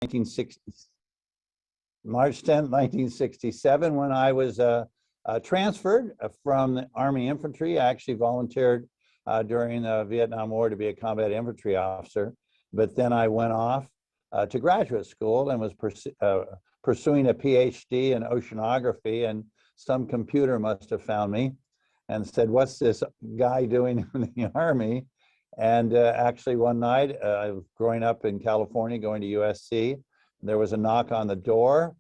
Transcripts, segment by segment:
1960, March 10th, 1967, when I was transferred from the Army Infantry. I actually volunteered during the Vietnam War to be a combat infantry officer, but then I went off to graduate school and was pursuing a PhD in oceanography, and some computer must have found me and said, "What's this guy doing in the Army?" And actually one night, growing up in California, going to USC, there was a knock on the door,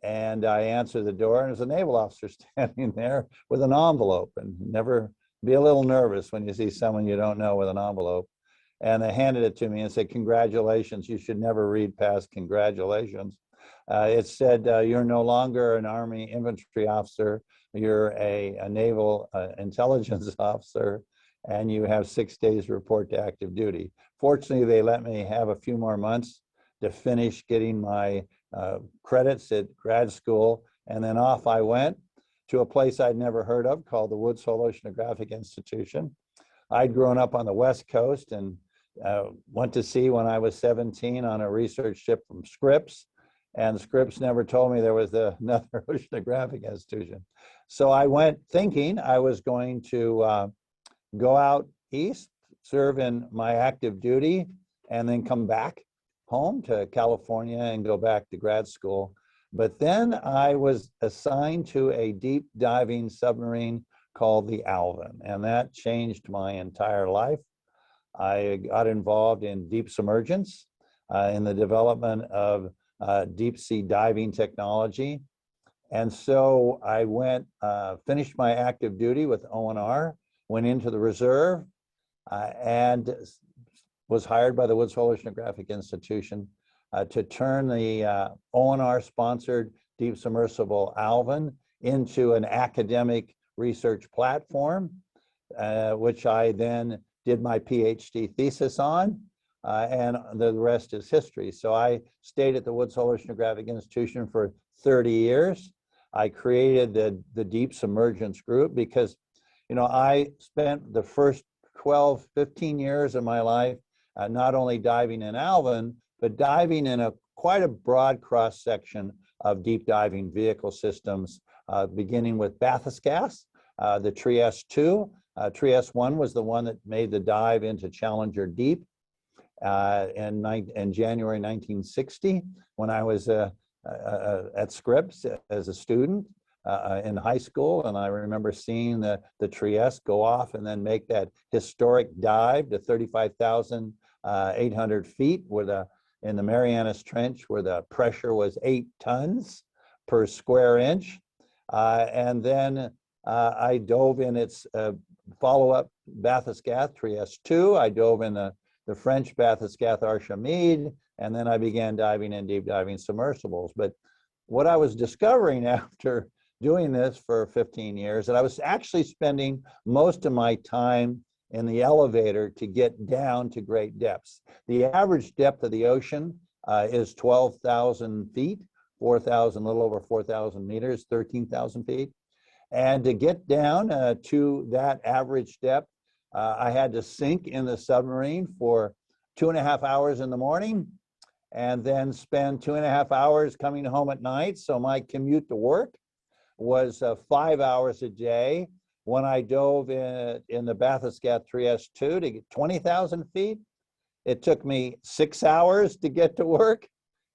and I answered the door, and there was a naval officer standing there with an envelope. And never be a little nervous when you see someone you don't know with an envelope. And they handed it to me and said, "Congratulations, you should never read past congratulations." It said, "You're no longer an Army infantry officer, you're a naval intelligence officer, and you have 6 days to report to active duty." Fortunately, they let me have a few more months to finish getting my credits at grad school, and then off I went to a place I'd never heard of called the Woods Hole Oceanographic Institution. I'd grown up on the West Coast and went to sea when I was 17 on a research ship from Scripps, and Scripps never told me there was another oceanographic institution. So I went thinking I was going to go out east, serve in my active duty, and then come back home to California and go back to grad school. But then I was assigned to a deep diving submarine called the Alvin, and that changed my entire life. I got involved in deep submergence, in the development of deep sea diving technology. And so I went, finished my active duty with ONR, went into the reserve, and was hired by the Woods Hole Oceanographic Institution to turn the ONR-sponsored deep submersible Alvin into an academic research platform, which I then did my PhD thesis on, and the rest is history. So I stayed at the Woods Hole Oceanographic Institution for 30 years. I created the deep submergence group because, you know, I spent the first 12, 15 years of my life not only diving in Alvin, but diving in quite a broad cross-section of deep diving vehicle systems, beginning with bathyscaphe, the Trieste-2. Trieste-1 was the one that made the dive into Challenger Deep in January 1960, when I was at Scripps as a student in high school. And I remember seeing the Trieste go off and then make that historic dive to 35,800 feet in the Marianas Trench, where the pressure was 8 tons per square inch. And then I dove in its follow-up bathyscaphe, Trieste-2. I dove in the French bathyscaphe Archimede, and then I began diving in deep diving submersibles. But what I was discovering after doing this for 15 years, that I was actually spending most of my time in the elevator to get down to great depths. The average depth of the ocean is 12,000 feet, 4,000, a little over 4,000 meters, 13,000 feet. And to get down to that average depth, I had to sink in the submarine for 2.5 hours in the morning, and then spend 2.5 hours coming home at night. So my commute to work was 5 hours a day. When I dove in the bathyscaphe Trieste-2 to get 20,000 feet, it took me 6 hours to get to work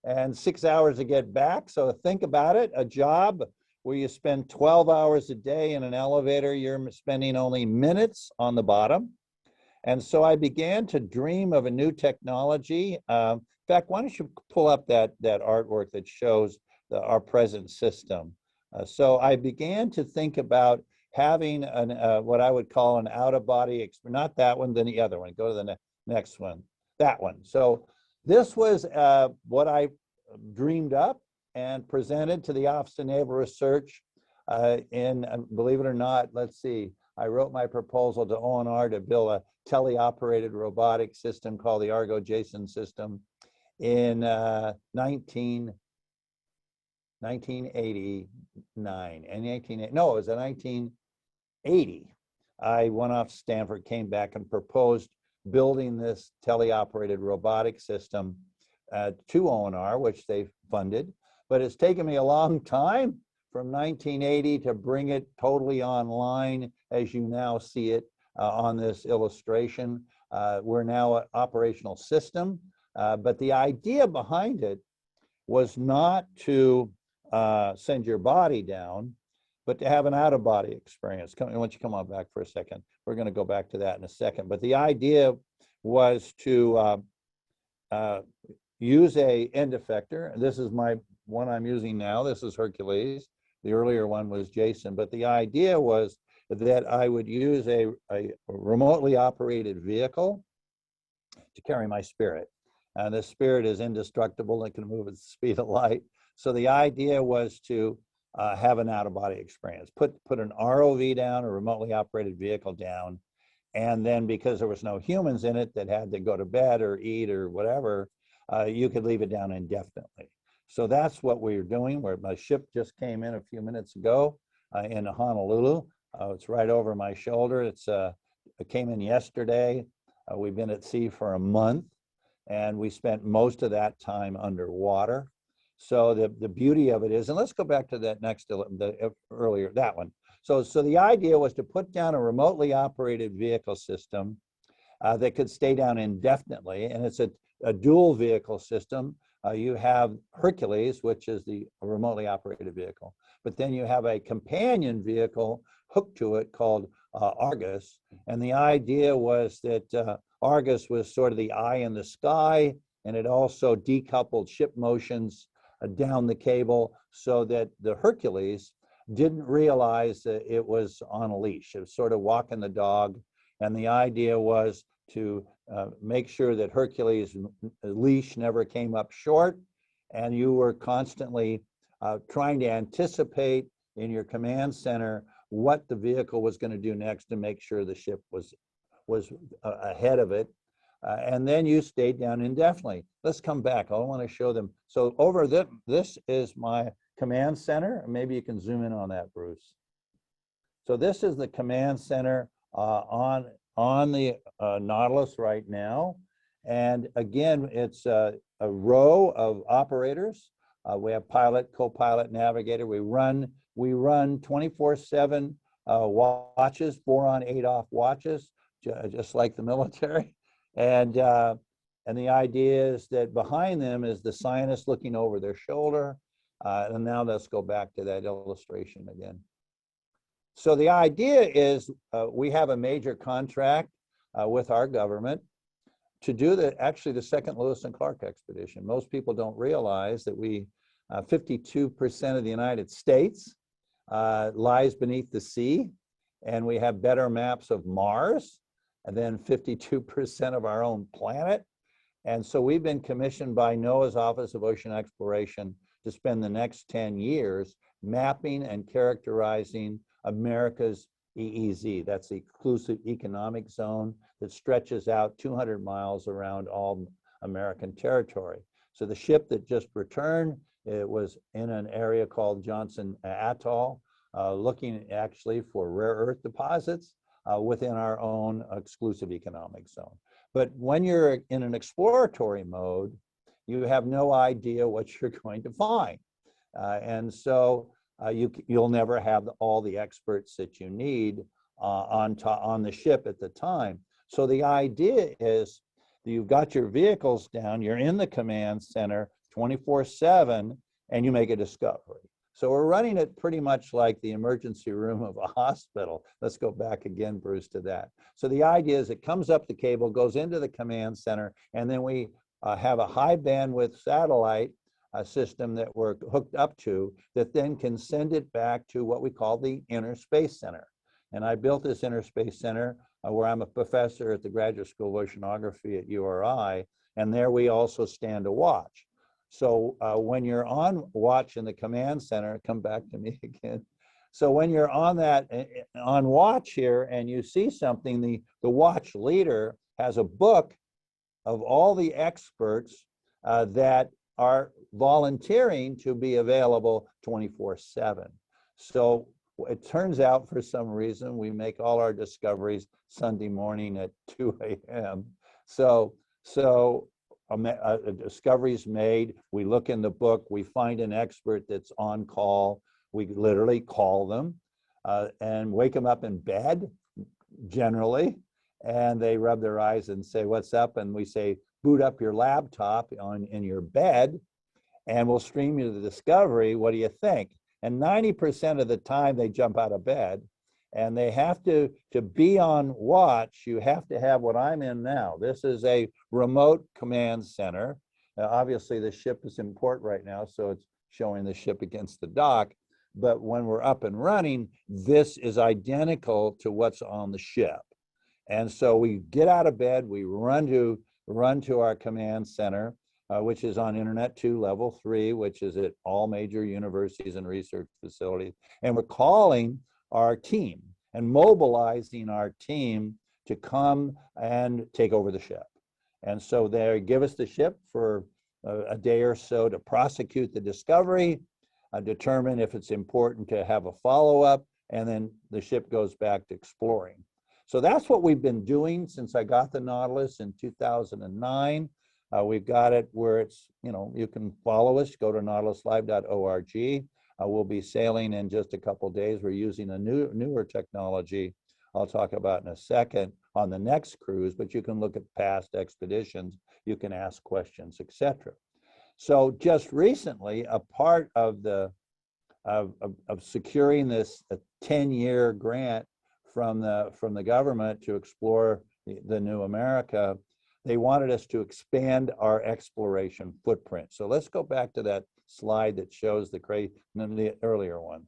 and 6 hours to get back. So think about it, a job where you spend 12 hours a day in an elevator, you're spending only minutes on the bottom. And so I began to dream of a new technology. In fact, why don't you pull up that artwork that shows our present system? So I began to think about having what I would call an out-of-body experience. Not that one, then the other one. Go to the next one, that one. So this was what I dreamed up and presented to the Office of Naval Research believe it or not, let's see, I wrote my proposal to ONR to build a teleoperated robotic system called the Argo-Jason system in 1989. No, it was in 1980. I went off to Stanford, came back and proposed building this teleoperated robotic system to ONR, which they funded. But it's taken me a long time from 1980 to bring it totally online as you now see it on this illustration. We're now an operational system, but the idea behind it was not to send your body down, but to have an out-of-body experience. Why don't you come on back for a second? We're going to go back to that in a second. But the idea was to use a end effector. This is my one I'm using now. This is Hercules. The earlier one was Jason. But the idea was that I would use a remotely operated vehicle to carry my spirit. And the spirit is indestructible. It can move at the speed of light. So the idea was to have an out-of-body experience. Put an ROV down, a remotely operated vehicle down, and then because there was no humans in it that had to go to bed or eat or whatever, you could leave it down indefinitely. So that's what we're doing. My ship just came in a few minutes ago in Honolulu. It's right over my shoulder. It came in yesterday. We've been at sea for a month, and we spent most of that time underwater. So the beauty of it is, and let's go back to that next, earlier, that one. So the idea was to put down a remotely operated vehicle system that could stay down indefinitely, and it's a dual vehicle system. You have Hercules, which is the remotely operated vehicle, but then you have a companion vehicle hooked to it called Argus, and the idea was that Argus was sort of the eye in the sky, and it also decoupled ship motions down the cable so that the Hercules didn't realize that it was on a leash. It was sort of walking the dog, and the idea was to make sure that Hercules' leash never came up short, and you were constantly trying to anticipate in your command center what the vehicle was going to do next to make sure the ship was ahead of it. And then you stayed down indefinitely. Let's come back. I want to show them. So over this is my command center. Maybe you can zoom in on that, Bruce. So this is the command center on the Nautilus right now. And again, it's a row of operators. We have pilot, co-pilot, navigator. We run 24/7 watches, 4 on, 8 off watches, just like the military. And the idea is that behind them is the scientist looking over their shoulder. And now let's go back to that illustration again. So the idea is we have a major contract with our government to do actually the second Lewis and Clark expedition. Most people don't realize that 52% of the United States lies beneath the sea, and we have better maps of Mars than 52% of our own planet. And so we've been commissioned by NOAA's Office of Ocean Exploration to spend the next 10 years mapping and characterizing America's EEZ. That's the exclusive economic zone that stretches out 200 miles around all American territory. So the ship that just returned, it was in an area called Johnson Atoll, looking actually for rare earth deposits within our own exclusive economic zone. But when you're in an exploratory mode, you have no idea what you're going to find. And so you'll never have all the experts that you need on the ship at the time. So the idea is that you've got your vehicles down, you're in the command center 24/7, and you make a discovery. So we're running it pretty much like the emergency room of a hospital. Let's go back again, Bruce, to that. So the idea is it comes up the cable, goes into the command center, and then we have a high bandwidth satellite system that we're hooked up to that then can send it back to what we call the Inner Space Center. And I built this Inner Space Center where I'm a professor at the Graduate School of Oceanography at URI, and there we also stand a watch. So when you're on watch in the command center, come back to me again. So when you're on watch here and you see something, the watch leader has a book of all the experts that are volunteering to be available 24/7. So it turns out for some reason we make all our discoveries Sunday morning at 2 a.m. So a discovery's made, we look in the book, we find an expert that's on call, we literally call them and wake them up in bed, generally, and they rub their eyes and say, what's up? And we say, boot up your laptop in your bed, and we'll stream you the discovery. What do you think? And 90% of the time they jump out of bed, and they have to be on watch. You have to have what I'm in now. This is a remote command center. Obviously the ship is in port right now, so it's showing the ship against the dock. But when we're up and running, this is identical to what's on the ship. And so we get out of bed, we run to our command center, which is on Internet 2, level 3, which is at all major universities and research facilities. And we're calling our team and mobilizing our team to come and take over the ship. And so they give us the ship for a day or so to prosecute the discovery, determine if it's important to have a follow-up, and then the ship goes back to exploring. So that's what we've been doing since I got the Nautilus in 2009. We've got it where it's, you can follow us, go to nautiluslive.org. We'll be sailing in just a couple of days. We're using a newer technology I'll talk about in a second on the next cruise, but you can look at past expeditions, you can ask questions, etc. So just recently, a part of securing this 10-year grant from the government to explore the New America, they wanted us to expand our exploration footprint. So let's go back to that slide that shows the earlier one.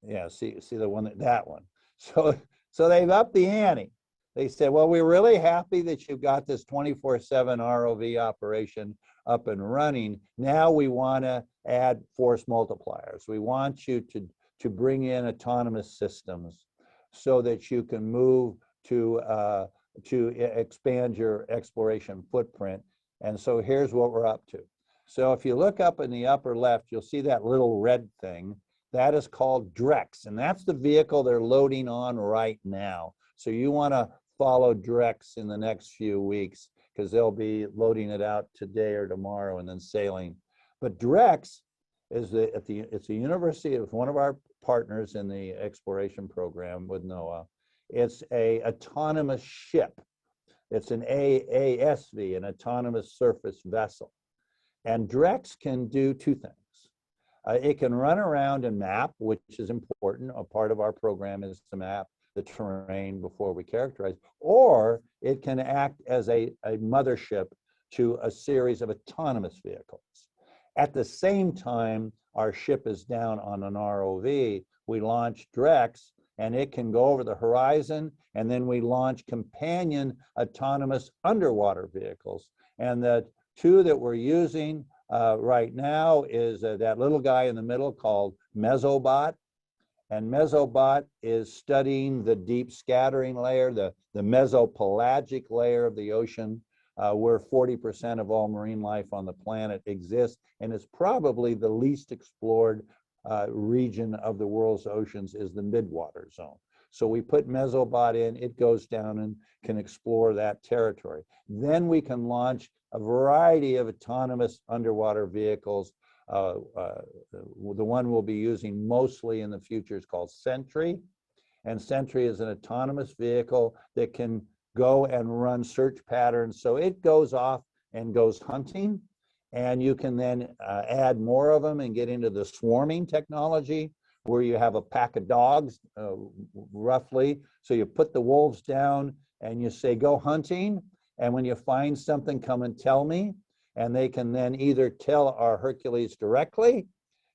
Yeah, see the one, that one. So they've upped the ante. They said, well, we're really happy that you've got this 24/7 ROV operation up and running. Now we want to add force multipliers. We want you to bring in autonomous systems so that you can move to expand your exploration footprint. And so here's what we're up to. So if you look up in the upper left, you'll see that little red thing. That is called Drex, and that's the vehicle they're loading on right now. So you want to follow Drex in the next few weeks, because they'll be loading it out today or tomorrow and then sailing. But Drex is it's a university of one of our partners in the exploration program with NOAA. It's a autonomous ship. It's an ASV, an autonomous surface vessel. And Drex can do two things. It can run around and map, which is important. A part of our program is to map the terrain before we characterize, or it can act as a mothership to a series of autonomous vehicles. At the same time, our ship is down on an ROV, we launch Drex, and it can go over the horizon, and then we launch companion autonomous underwater vehicles. And the two that we're using right now is that little guy in the middle called Mesobot. And Mesobot is studying the deep scattering layer, the mesopelagic layer of the ocean, where 40% of all marine life on the planet exists, and it's probably the least explored region of the world's oceans is the midwater zone. So we put Mesobot in, it goes down and can explore that territory. Then we can launch a variety of autonomous underwater vehicles. The one we'll be using mostly in the future is called Sentry. And Sentry is an autonomous vehicle that can go and run search patterns. So it goes off and goes hunting. And you can then add more of them and get into the swarming technology, where you have a pack of dogs, roughly. So you put the wolves down and you say, go hunting. And when you find something, come and tell me. And they can then either tell our Hercules directly,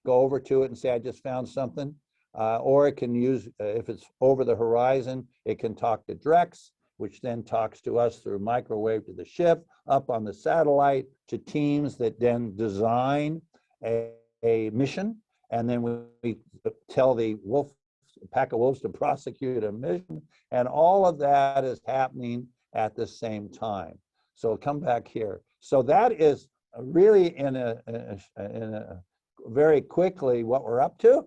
go over to it and say, I just found something. Or it can use, if it's over the horizon, it can talk to Drex, which then talks to us through microwave to the ship, up on the satellite, to teams that then design a mission. And then we tell the pack of wolves to prosecute a mission. And all of that is happening at the same time. So come back here. So that is really in a very quickly what we're up to.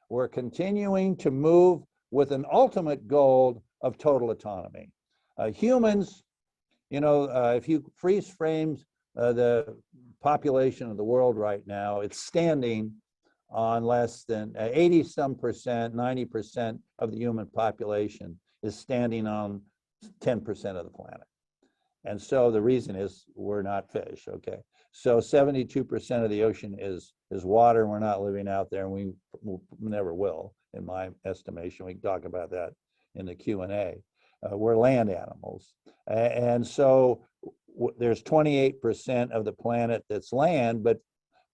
We're continuing to move with an ultimate goal of total autonomy. Humans, if you freeze frames the population of the world right now, it's standing on less than 80 some percent, 90% of the human population is standing on 10% of the planet. And so the reason is we're not fish, okay? So 72% of the ocean is water. We're not living out there, and we never will, in my estimation. We can talk about that in the Q&A. We're land animals. And so there's 28% of the planet that's land, but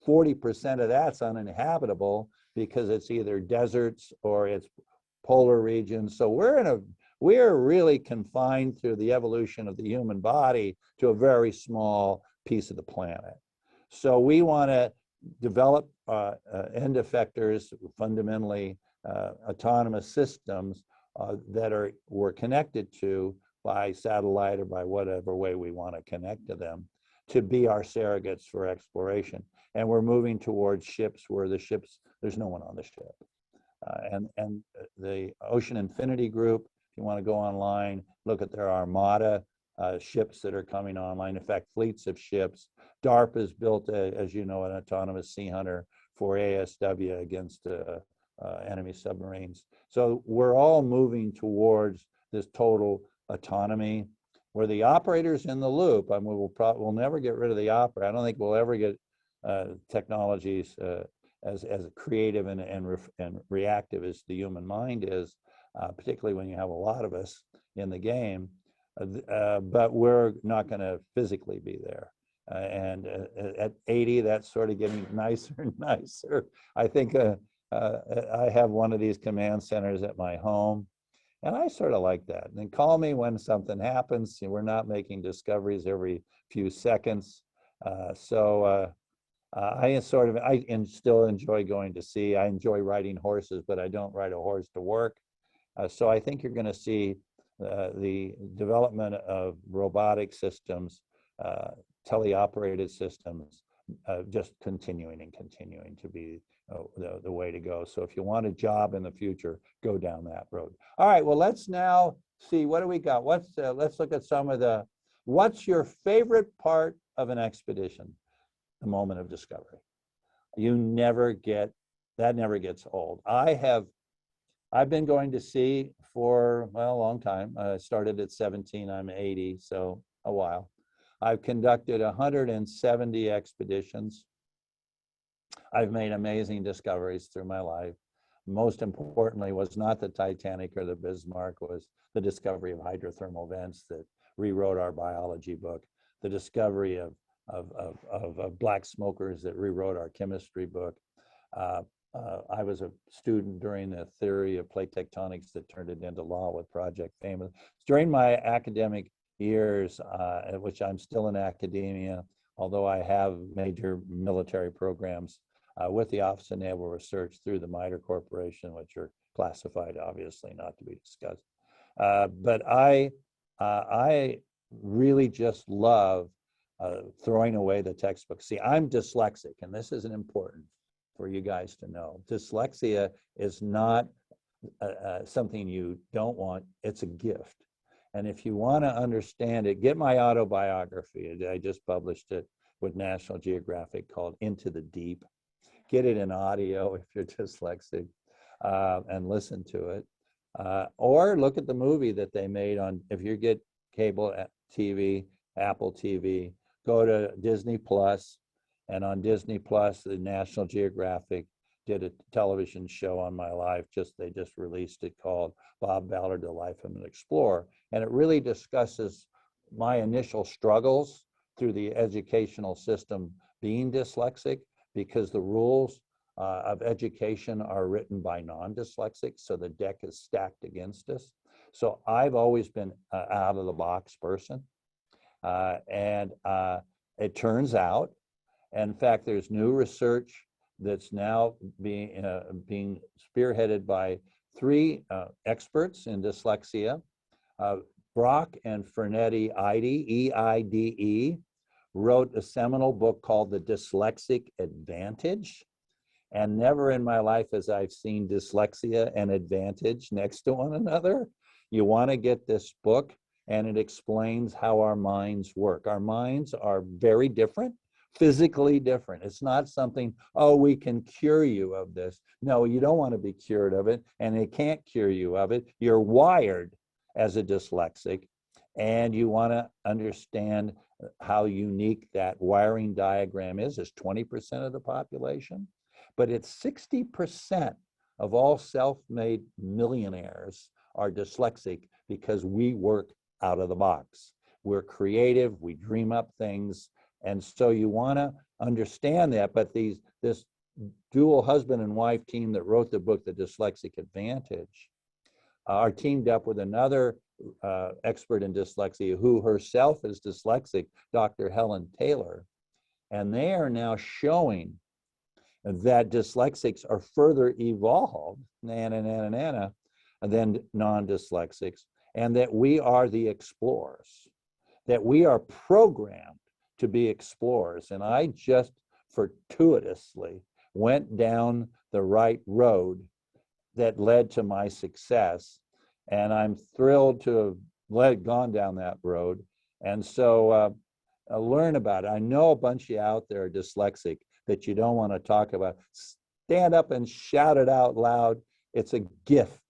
40% of that's uninhabitable because it's either deserts or it's polar regions. So we're really confined through the evolution of the human body to a very small piece of the planet. So we want to develop end effectors, fundamentally autonomous systems that we're connected to by satellite or by whatever way we want to connect to them, to be our surrogates for exploration. And we're moving towards ships where there's no one on the ship. And the Ocean Infinity Group, if you want to go online, look at their Armada ships that are coming online. In fact, fleets of ships. DARPA has built, as you know, an autonomous sea hunter for ASW against enemy submarines. So we're all moving towards this total autonomy, where the operator's in the loop. I mean, we'll never get rid of the operator. I don't think we'll ever get technologies as creative and reactive as the human mind is, particularly when you have a lot of us in the game. But we're not going to physically be there. And at 80, that's sort of getting nicer and nicer. I think I have one of these command centers at my home, and I sort of like that. And call me when something happens. We're not making discoveries every few seconds. I still enjoy going to sea. I enjoy riding horses, but I don't ride a horse to work. So I think you're going to see the development of robotic systems, teleoperated systems, just continuing to be the way to go. So if you want a job in the future, go down that road. All right, well, let's now see, what do we got? Let's look at some of what's your favorite part of an expedition? The moment of discovery. That never gets old. I've been going to sea for, well, a long time. I started at 17, I'm 80, so a while. I've conducted 170 expeditions. I've made amazing discoveries through my life. Most importantly was not the Titanic or the Bismarck, was the discovery of hydrothermal vents that rewrote our biology book, the discovery of black smokers that rewrote our chemistry book. I was a student during the theory of plate tectonics that turned it into law with Project Famous. During my academic years, which I'm still in academia, although I have major military programs with the Office of Naval Research through the MITRE Corporation, which are classified, obviously not to be discussed. But I really just love throwing away the textbook. See, I'm dyslexic, and this isn't important for you guys to know. Dyslexia is not something you don't want, it's a gift. And if you want to understand it, get my autobiography. I just published it with National Geographic called Into the Deep. Get it in audio if you're dyslexic, and listen to it. Or look at the movie that they made on, if you get cable TV, Apple TV, go to Disney Plus, and on Disney Plus, the National Geographic did a television show on my life. They just released it, called Bob Ballard, The Life of an Explorer. And it really discusses my initial struggles through the educational system being dyslexic, because the rules of education are written by non-dyslexics, so the deck is stacked against us. So I've always been out of the box person. And it turns out, in fact, there's new research that's now being spearheaded by 3 experts in dyslexia. Brock and Fernetti Eide, wrote a seminal book called The Dyslexic Advantage. And never in my life has I've seen dyslexia and advantage next to one another. You want to get this book. and it explains how our minds work. Our minds are very different, physically different. It's not something, oh, we can cure you of this. No, you don't want to be cured of it, and it can't cure you of it. You're wired as a dyslexic, and you want to understand how unique that wiring diagram is. It's 20% of the population, but it's 60% of all self-made millionaires are dyslexic because we work out of the box. We're creative, we dream up things, and so you want to understand that. But this dual husband and wife team that wrote the book, The Dyslexic Advantage, are teamed up with another expert in dyslexia who herself is dyslexic, Dr. Helen Taylor, and they are now showing that dyslexics are further evolved, than non-dyslexics, and that we are the explorers, that we are programmed to be explorers. And I just fortuitously went down the right road that led to my success. And I'm thrilled to have gone down that road. And so learn about it. I know a bunch of you out there are dyslexic that you don't want to talk about. Stand up and shout it out loud. It's a gift.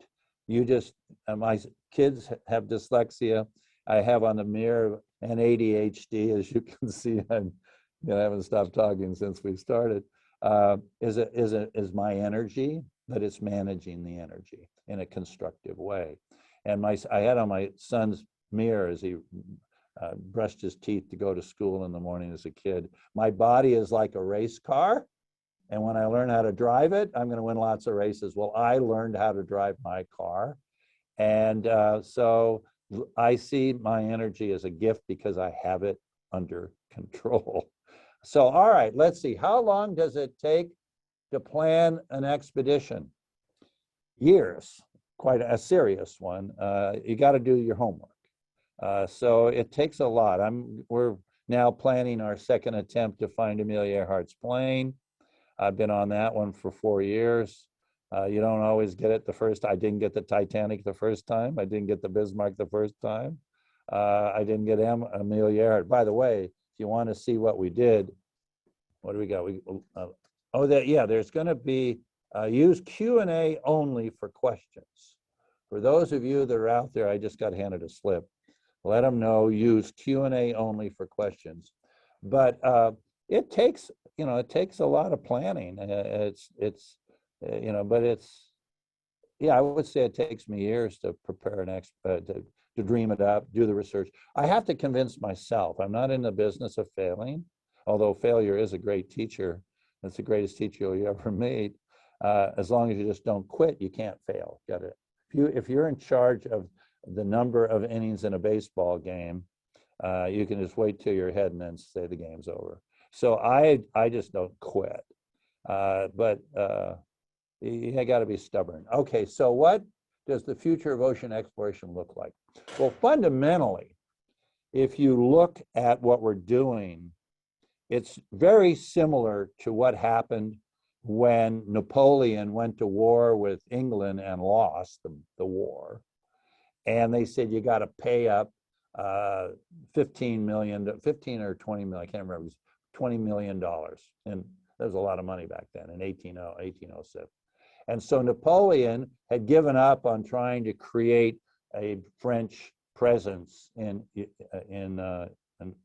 You just, my kids have dyslexia. I have on the mirror and ADHD, as you can see. I haven't stopped talking since we started. Is my energy, but it's managing the energy in a constructive way. And I had on my son's mirror as he brushed his teeth to go to school in the morning as a kid. My body is like a race car, and when I learn how to drive it, I'm going to win lots of races. Well, I learned how to drive my car, and so I see my energy as a gift because I have it under control. So, all right, let's see. How long does it take to plan an expedition? Years, quite a serious one. You got to do your homework. So it takes a lot. We're now planning our second attempt to find Amelia Earhart's plane. I've been on that one for 4 years. You don't always get it the first. I didn't get the Titanic the first time. I didn't get the Bismarck the first time. I didn't get Amelia Earhart. By the way, if you want to see what we did, what do we got? There's going to be use Q&A only for questions. For those of you that are out there, I just got handed a slip. Let them know, use Q&A only for questions. But it takes a lot of planning. I would say it takes me years to prepare to dream it up, do the research. I have to convince myself. I'm not in the business of failing, although failure is a great teacher. It's the greatest teacher you ever meet. As long as you just don't quit, you can't fail. Got it. If you're in charge of the number of innings in a baseball game, you can just wait till you're ahead and then say the game's over. So I just don't quit. But you got to be stubborn. Okay, so what does the future of ocean exploration look like? Well, fundamentally, if you look at what we're doing, it's very similar to what happened when Napoleon went to war with England and lost the war. And they said, you got to pay up 15 or 20 million, I can't remember, it was $20 million. And there was a lot of money back then in 1806. And so Napoleon had given up on trying to create a French presence in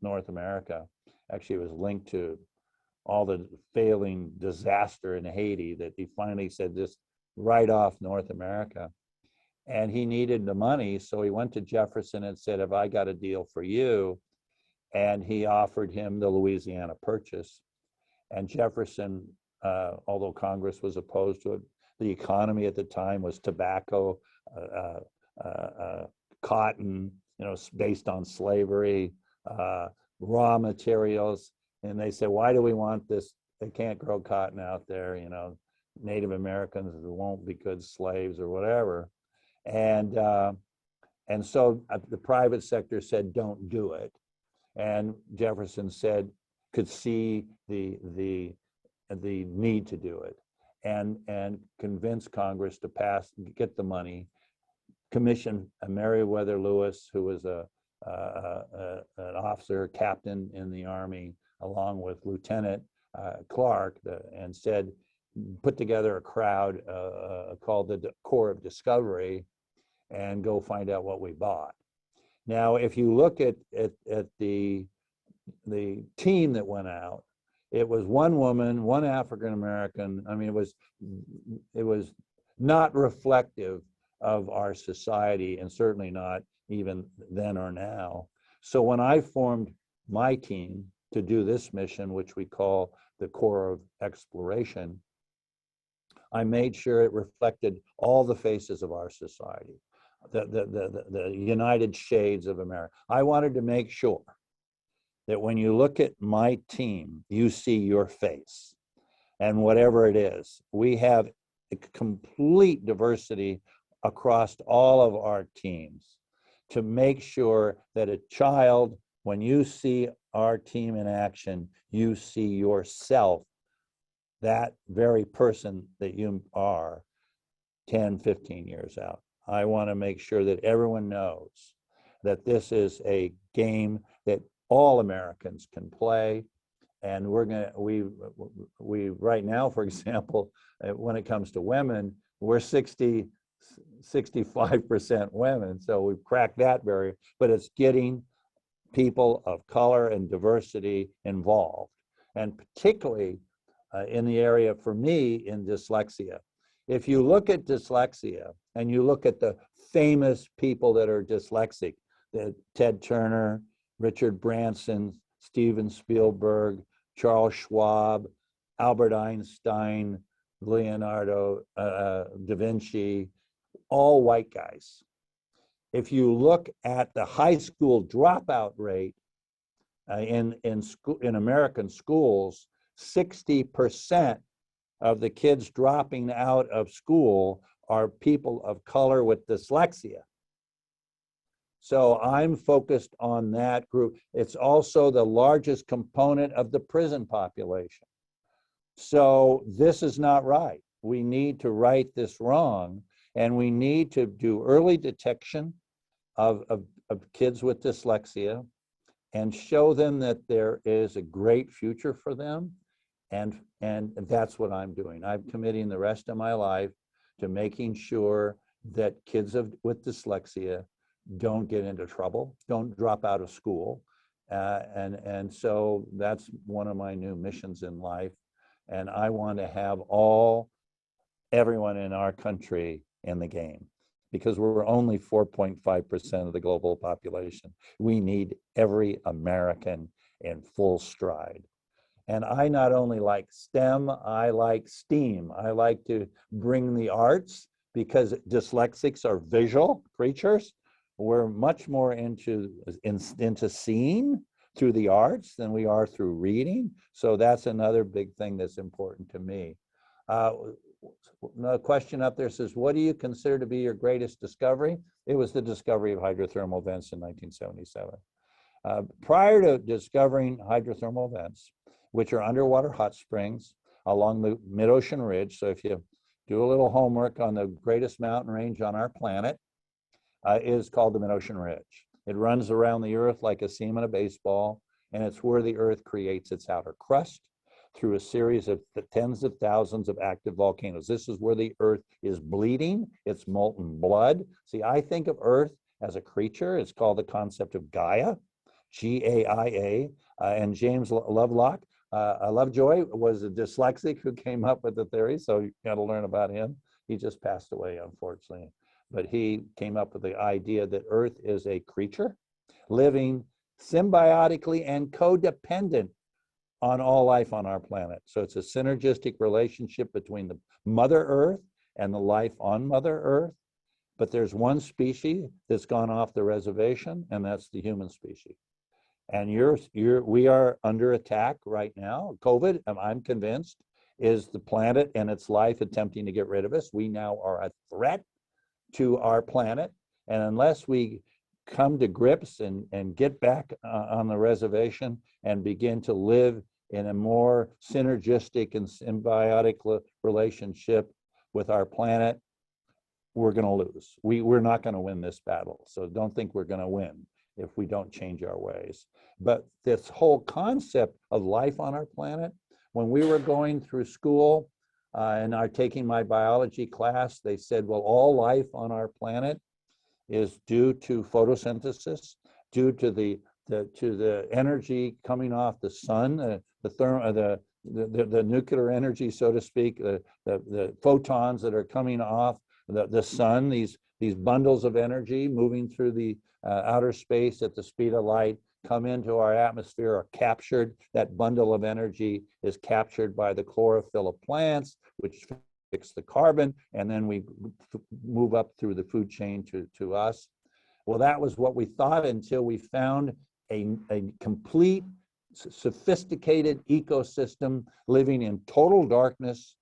North America. Actually, it was linked to all the failing disaster in Haiti that he finally said, just write off North America. And he needed the money, so he went to Jefferson and said, have I got a deal for you? And he offered him the Louisiana Purchase. And Jefferson, although Congress was opposed to it, the economy at the time was tobacco, cotton, based on slavery, raw materials. And they said, why do we want this? They can't grow cotton out there, Native Americans won't be good slaves or whatever. And so the private sector said, don't do it. And Jefferson could see the need to do it, and convince Congress to get the money, commission Meriwether Lewis, who was a an officer, captain in the Army, along with Lieutenant Clark, and said, put together a crowd called the Corps of Discovery and go find out what we bought. Now, if you look at the team that went out, it was one woman, one African American. I mean, it was not reflective of our society, and certainly not even then or now. So when I formed my team to do this mission, which we call the Corps of Exploration, I made sure it reflected all the faces of our society, the united shades of America. I wanted to make sure that when you look at my team, you see your face. And whatever it is, we have a complete diversity across all of our teams to make sure that a child, when you see our team in action, you see yourself, that very person that you are 10, 15 years out. I want to make sure that everyone knows that this is a game that all Americans can play. And we right now, for example, when it comes to women, we're 65% women. So we've cracked that barrier, but it's getting people of color and diversity involved. And particularly in the area, for me, in dyslexia. If you look at dyslexia and you look at the famous people that are dyslexic, Ted Turner, Richard Branson, Steven Spielberg, Charles Schwab, Albert Einstein, Leonardo da Vinci, all white guys. If you look at the high school dropout rate in American schools, 60% of the kids dropping out of school are people of color with dyslexia. So I'm focused on that group. It's also the largest component of the prison population. So this is not right. We need to right this wrong, and we need to do early detection of kids with dyslexia and show them that there is a great future for them. And that's what I'm doing. I'm committing the rest of my life to making sure that kids with dyslexia don't get into trouble, don't drop out of school. And so that's one of my new missions in life. And I want to have everyone in our country in the game, because we're only 4.5% of the global population. We need every American in full stride. And I not only like STEM, I like STEAM. I like to bring the arts, because dyslexics are visual creatures. We're much more into seeing through the arts than we are through reading. So that's another big thing that's important to me. Another question up there says, what do you consider to be your greatest discovery? It was the discovery of hydrothermal vents in 1977. Prior to discovering hydrothermal vents, which are underwater hot springs along the mid-ocean ridge. So if you do a little homework on the greatest mountain range on our planet, is called the mid-ocean ridge. It runs around the earth like a seam in a baseball, and it's where the earth creates its outer crust through a series of tens of thousands of active volcanoes. This is where the earth is bleeding, it's molten blood. See, I think of earth as a creature. It's called the concept of Gaia, G-A-I-A, and James Lovelock, Lovejoy was a dyslexic who came up with the theory, so you got to learn about him. He just passed away, unfortunately. But he came up with the idea that Earth is a creature living symbiotically and codependent on all life on our planet. So it's a synergistic relationship between the Mother Earth and the life on Mother Earth. But there's one species that's gone off the reservation, and that's the human species. And we are under attack right now. COVID, I'm convinced, is the planet and its life attempting to get rid of us. We now are a threat to our planet. And unless we come to grips and get back on the reservation and begin to live in a more synergistic and symbiotic relationship with our planet, we're going to lose. We're not going to win this battle. So don't think we're going to win. if we don't change our ways. But this whole concept of life on our planet, when we were going through school and are taking my biology class, they said, well, all life on our planet is due to photosynthesis, due to the energy coming off the sun, the nuclear energy, so to speak, the photons that are coming off the sun, these bundles of energy moving through the outer space at the speed of light, come into our atmosphere, are captured. That bundle of energy is captured by the chlorophyll of plants, which fix the carbon, and then we move up through the food chain to us. Well, that was what we thought until we found a complete, sophisticated ecosystem living in total darkness.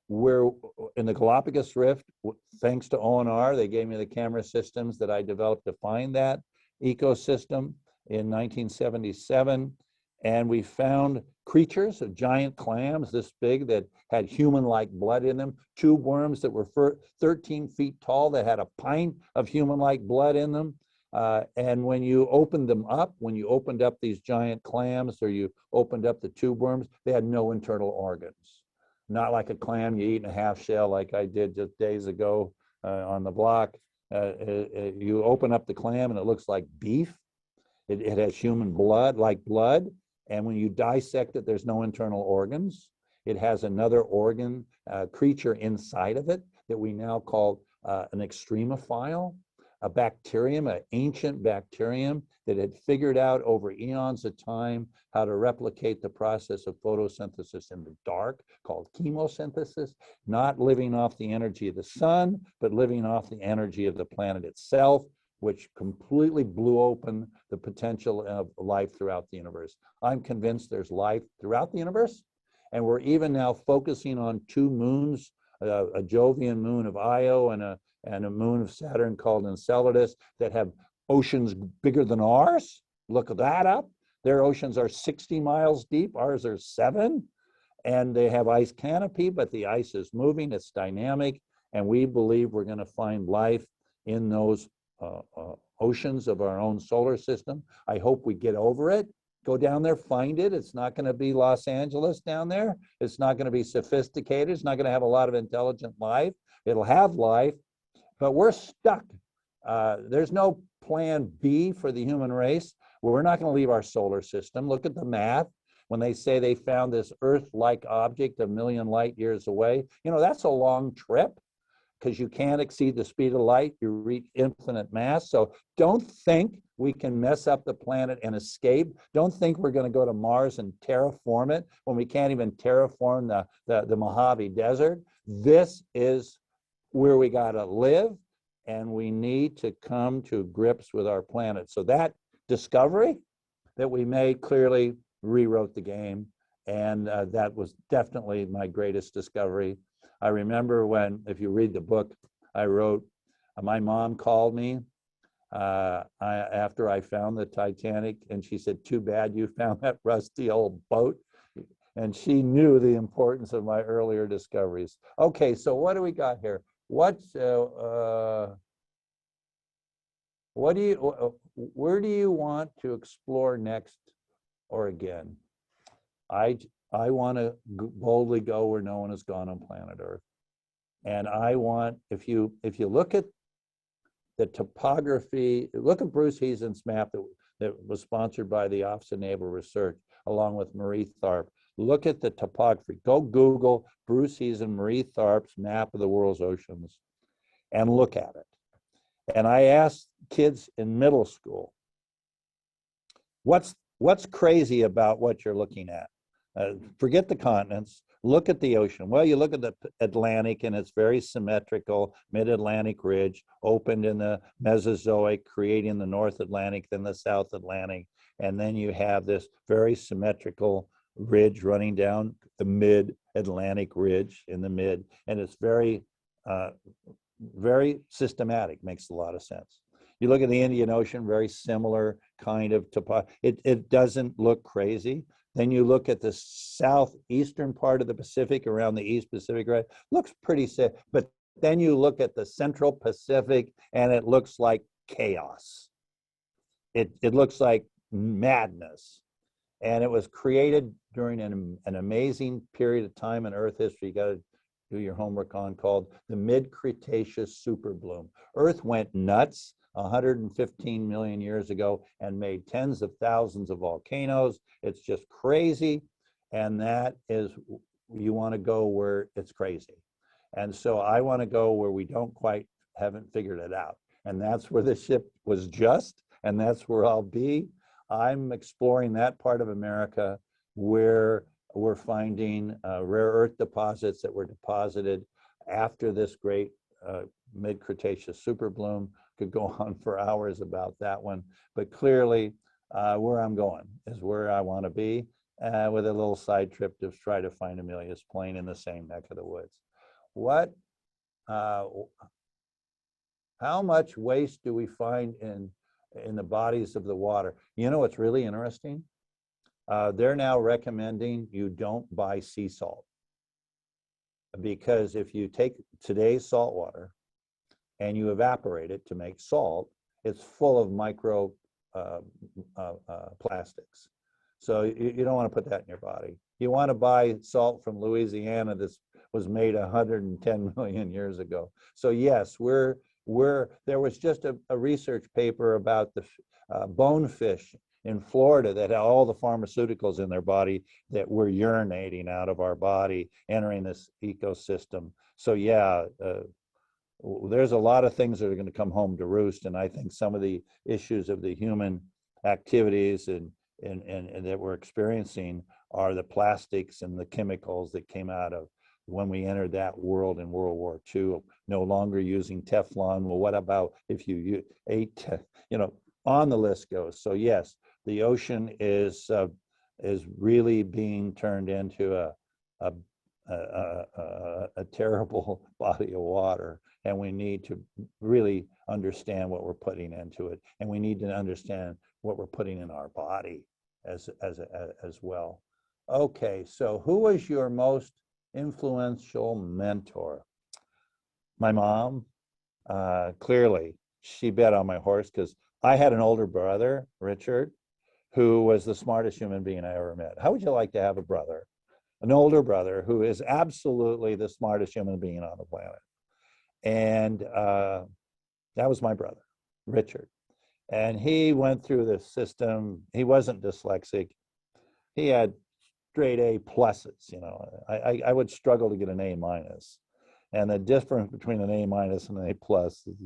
We're in the Galapagos Rift, thanks to ONR. They gave me the camera systems that I developed to find that ecosystem in 1977. And we found creatures, giant clams this big that had human-like blood in them, tube worms that were 13 feet tall that had a pint of human-like blood in them. And when you opened them up, when you opened up these giant clams or you opened up the tube worms, they had no internal organs. Not like a clam you eat in a half shell like I did just days ago on the block. You open up the clam and it looks like beef. It has human blood, like blood. And when you dissect it, there's no internal organs. It has another organ creature inside of it that we now call an extremophile, a bacterium, an ancient bacterium that had figured out over eons of time how to replicate the process of photosynthesis in the dark, called chemosynthesis, not living off the energy of the sun, but living off the energy of the planet itself, which completely blew open the potential of life throughout the universe. I'm convinced there's life throughout the universe, and we're even now focusing on two moons, a Jovian moon of Io and a moon of Saturn called Enceladus, that have oceans bigger than ours. Look that up. Their oceans are 60 miles deep, ours are 7, and they have ice canopy, but the ice is moving, it's dynamic, and we believe we're going to find life in those oceans of our own solar system. I hope we get over it. Go down there, find it. It's not going to be Los Angeles down there. It's not going to be sophisticated. It's not going to have a lot of intelligent life. It'll have life, but we're stuck. There's no plan B for the human race. We're not going to leave our solar system. Look at the math. When they say they found this Earth-like object 1 million light years away, you know, that's a long trip, because you can't exceed the speed of light. You reach infinite mass. So don't think we can mess up the planet and escape. Don't think we're going to go to Mars and terraform it when we can't even terraform the Mojave Desert. This is where we got to live, and we need to come to grips with our planet. So that discovery that we made clearly rewrote the game, and that was definitely my greatest discovery. I remember when, if you read the book I wrote, my mom called me after I found the Titanic, and she said, "Too bad you found that rusty old boat." And she knew the importance of my earlier discoveries. Okay, so what do we got here? Where do you want to explore next or again? I want to boldly go where no one has gone on planet Earth. And I want, if you look at the topography, look at Bruce Heason's map that was sponsored by the Office of Naval Research, along with Marie Tharp. Look at the topography. Go Google Bruce Heason, Marie Tharp's map of the world's oceans and look at it. And I asked kids in middle school, what's crazy about what you're looking at? Forget the continents, look at the ocean. Well, you look at the Atlantic and it's very symmetrical, mid-Atlantic ridge, opened in the Mesozoic, creating the North Atlantic, then the South Atlantic. And then you have this very symmetrical ridge running down the mid-Atlantic ridge in the mid. And it's very, very systematic, makes a lot of sense. You look at the Indian Ocean, very similar kind of topography. It doesn't look crazy. Then you look at the southeastern part of the Pacific, around the East Pacific, right? Looks pretty safe. But then you look at the Central Pacific and it looks like chaos. it looks like madness. And it was created during an amazing period of time in Earth history. You got to do your homework on, called the mid-Cretaceous superbloom. Earth went nuts 115 million years ago and made tens of thousands of volcanoes. It's just crazy. And that is, you want to go where it's crazy. And so I want to go where we haven't figured it out. And that's where the ship was just, and that's where I'll be. I'm exploring that part of America where we're finding rare earth deposits that were deposited after this great mid-Cretaceous superbloom. Could go on for hours about that one, but clearly where I'm going is where I want to be, with a little side trip to try to find Amelia's plane in the same neck of the woods. How much waste do we find in the bodies of the water? You know, it's really interesting. They're now recommending you don't buy sea salt, because if you take today's salt water and you evaporate it to make salt, it's full of micro plastics. So you don't want to put that in your body. You want to buy salt from Louisiana that was made 110 million years ago. So yes, there was just a research paper about the bonefish in Florida that had all the pharmaceuticals in their body that were urinating out of our body, entering this ecosystem. So yeah, there's a lot of things that are going to come home to roost. And I think some of the issues of the human activities and that we're experiencing are the plastics and the chemicals that came out of when we entered that world in World War II, no longer using Teflon. Well, what about if you ate, on the list goes. So yes, the ocean is really being turned into a terrible body of water, and we need to really understand what we're putting into it, and we need to understand what we're putting in our body as well. Okay, so who was your most influential mentor? My mom. Clearly, she bet on my horse, because I had an older brother, Richard, who was the smartest human being I ever met. How would you like to have a brother, an older brother, who is absolutely the smartest human being on the planet? And that was my brother, Richard. And he went through the system. He wasn't dyslexic. He had straight A pluses. I would struggle to get an A minus. And the difference between an A minus and an A plus is,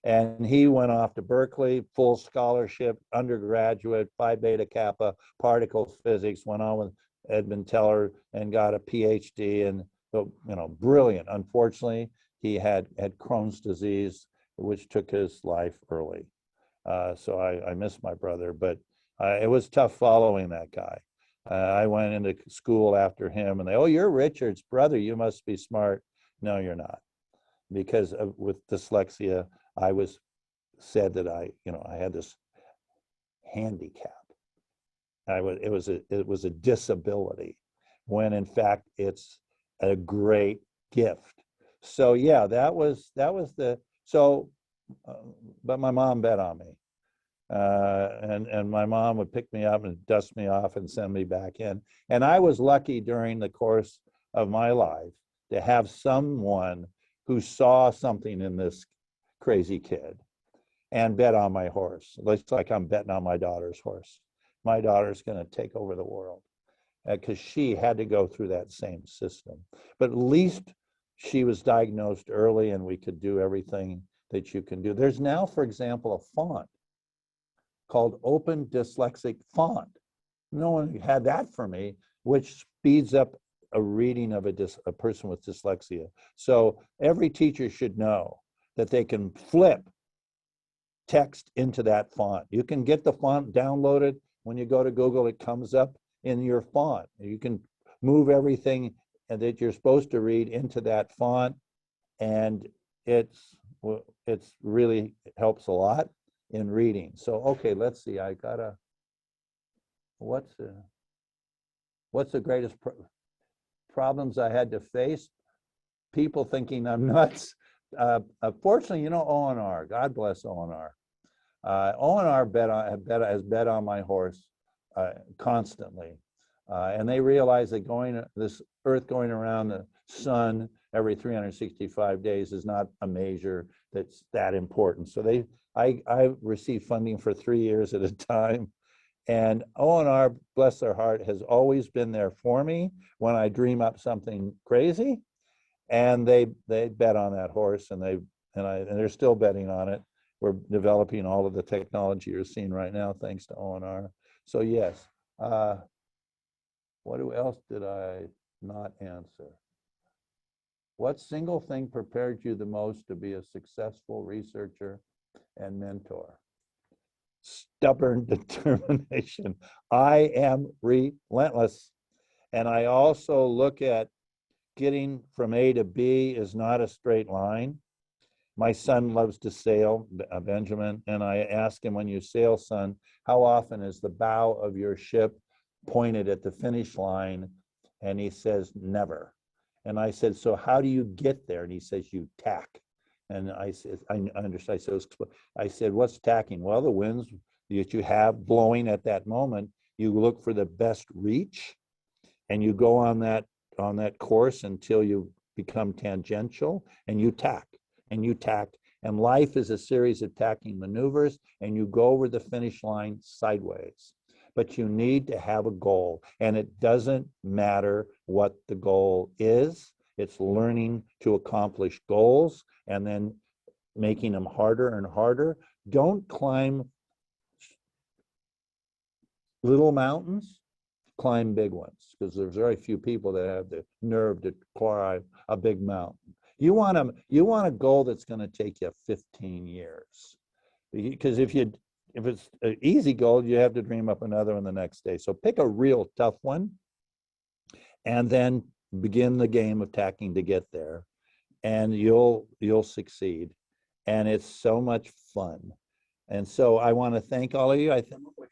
And he went off to Berkeley, full scholarship, undergraduate, Phi Beta Kappa, particle physics, went on with Edmund Teller and got a PhD, and brilliant. Unfortunately, he had Crohn's disease, which took his life early. So I miss my brother, but it was tough following that guy. I went into school after him, and they, oh, you're Richard's brother, you must be smart. No, you're not, because with dyslexia, I was said that I had this handicap. It was a disability, when in fact it's a great gift. So yeah, that was but my mom bet on me, and my mom would pick me up and dust me off and send me back in. And I was lucky during the course of my life to have someone who saw something in this crazy kid and bet on my horse. It looks like I'm betting on my daughter's horse. My daughter's going to take over the world, because she had to go through that same system. But at least she was diagnosed early, and we could do everything that you can do. There's now, for example, a font called Open Dyslexic Font. No one had that for me, which speeds up a reading of a person with dyslexia. So every teacher should know that they can flip text into that font. You can get the font downloaded. When you go to Google, it comes up in your font. You can move everything that you're supposed to read into that font, and it's really helps a lot in reading. So okay, let's see. I gotta. What's the greatest problems I had to face? People thinking I'm nuts. Fortunately, ONR. God bless ONR. ONR has bet on my horse constantly. And they realize that this Earth going around the sun every 365 days is not a measure that's that important. So I received funding for 3 years at a time. And ONR, bless their heart, has always been there for me when I dream up something crazy. And they bet on that horse, and they're still betting on it. We're developing all of the technology you're seeing right now, thanks to ONR. So yes. What else did I not answer? What single thing prepared you the most to be a successful researcher and mentor? Stubborn determination. I am relentless. And I also look at getting from A to B is not a straight line. My son loves to sail, Benjamin, and I ask him, when you sail, son, how often is the bow of your ship pointed at the finish line? And he says, never. And I said, so how do you get there? And he says, you tack. And I said, I understand. I said, what's tacking? Well, the winds that you have blowing at that moment, you look for the best reach, and you go on that course until you become tangential, and you tack, and you tack. And life is a series of tacking maneuvers, and you go over the finish line sideways. But you need to have a goal, and it doesn't matter what the goal is. It's learning to accomplish goals and then making them harder and harder. Don't climb little mountains, climb big ones, because there's very few people that have the nerve to climb a big mountain. You want a goal that's going to take you 15 years, because if it's an easy goal, you have to dream up another one the next day. So pick a real tough one, and then begin the game of tacking to get there, and you'll succeed. And it's so much fun. And so I want to thank all of you. I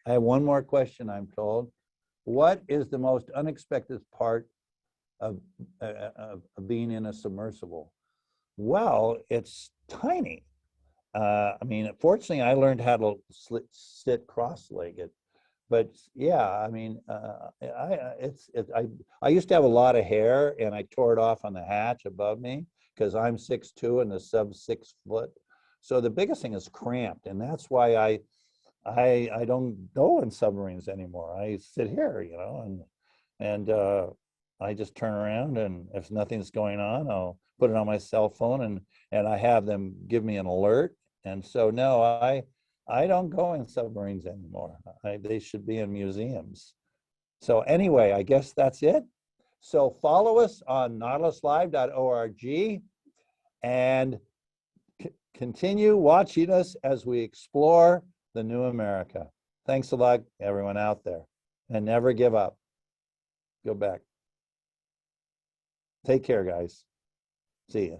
have one more question, I'm told. What is the most unexpected part of being in a submersible? Well, it's tiny. I mean, fortunately, I learned how to sit cross-legged. But yeah, I mean, I used to have a lot of hair, and I tore it off on the hatch above me because I'm 6'2" and the sub 6 foot. So the biggest thing is cramped, and that's why I don't go in submarines anymore. I sit here, you know, and I just turn around, and if nothing's going on, I'll put it on my cell phone, and I have them give me an alert. And so no, I don't go in submarines anymore. They should be in museums. So anyway, I guess that's it. So follow us on nautiluslive.org and continue watching us as we explore the new America. Thanks a lot, everyone out there. And never give up. Go back. Take care, guys. See ya.